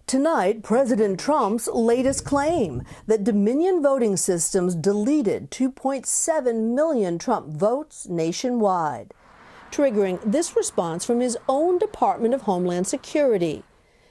Tonight, President Trump's latest claim that Dominion voting systems deleted 2.7 million Trump votes nationwide, triggering this response from his own Department of Homeland Security.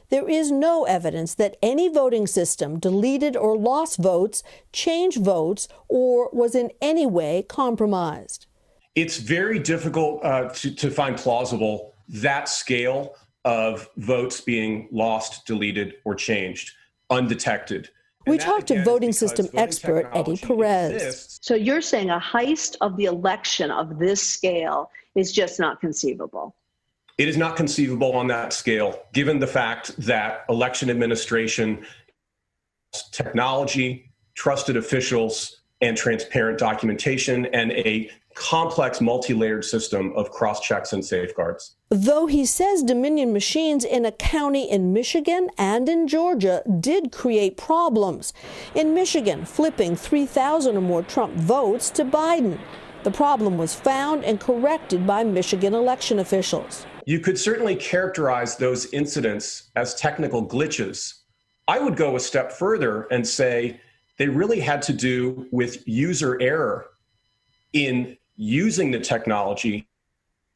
There is no evidence that any voting system deleted or lost votes, changed votes, or was in any way compromised. It's very difficult to find plausible that scale of votes being lost, deleted, or changed undetected. We talked to voting system expert Eddie Perez. So you're saying a heist of the election of this scale is just not conceivable? It is not conceivable on that scale, given the fact that election administration, technology, trusted officials, and transparent documentation, and a complex multi-layered system of cross-checks and safeguards. Though he says Dominion machines in a county in Michigan and in Georgia did create problems. In Michigan, flipping 3,000 or more Trump votes to Biden. The problem was found and corrected by Michigan election officials. You could certainly characterize those incidents as technical glitches. I would go a step further and say they really had to do with user error in using the technology,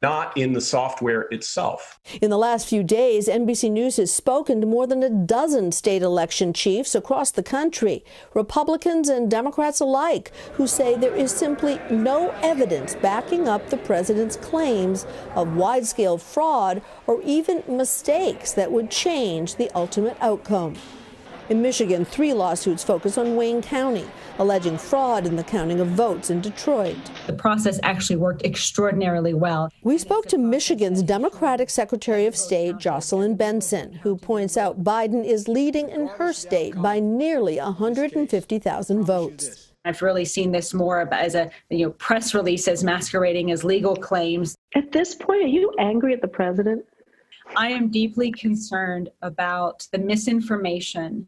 not in the software itself. In the last few days, NBC News has spoken to more than a dozen state election chiefs across the country, Republicans and Democrats alike, who say there is simply no evidence backing up the president's claims of wide-scale fraud or even mistakes that would change the ultimate outcome. In Michigan, 3 lawsuits focus on Wayne County, alleging fraud in the counting of votes in Detroit. The process actually worked extraordinarily well. We spoke to Michigan's Democratic Secretary of State, Jocelyn Benson, who points out Biden is leading in her state by nearly 150,000 votes. I've really seen this more as a press releases masquerading as legal claims. At this point, are you angry at the president? I am deeply concerned about the misinformation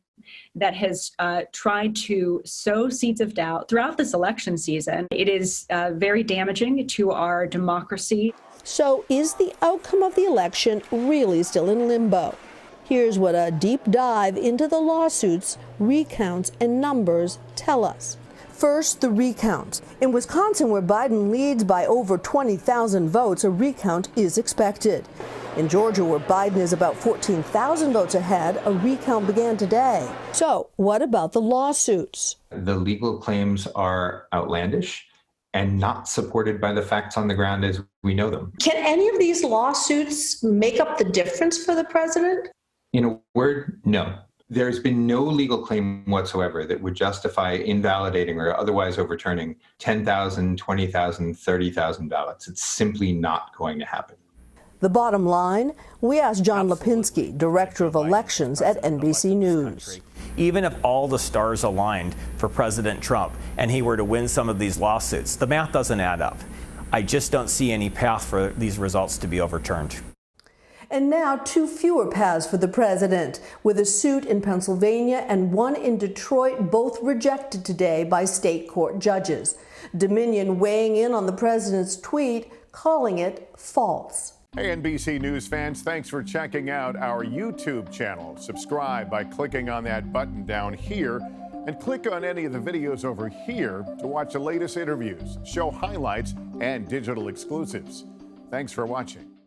that has tried to sow seeds of doubt throughout this election season. It is very damaging to our democracy. So is the outcome of the election really still in limbo? Here's what a deep dive into the lawsuits, recounts, and numbers tell us. First, the recounts. In Wisconsin, where Biden leads by over 20,000 votes, a recount is expected. In Georgia, where Biden is about 14,000 votes ahead, a recount began today. So, what about the lawsuits? The legal claims are outlandish and not supported by the facts on the ground as we know them. Can any of these lawsuits make up the difference for the president? In a word, no. There's been no legal claim whatsoever that would justify invalidating or otherwise overturning 10,000, 20,000, 30,000 ballots. It's simply not going to happen. The bottom line, we asked John Lipinski, Director of Elections at NBC News. Even if all the stars aligned for President Trump and he were to win some of these lawsuits, the math doesn't add up. I just don't see any path for these results to be overturned. And now 2 fewer paths for the president, with a suit in Pennsylvania and one in Detroit, both rejected today by state court judges. Dominion weighing in on the president's tweet, calling it false. Hey, NBC News fans, thanks for checking out our YouTube channel. Subscribe by clicking on that button down here and click on any of the videos over here to watch the latest interviews, show highlights, and digital exclusives. Thanks for watching.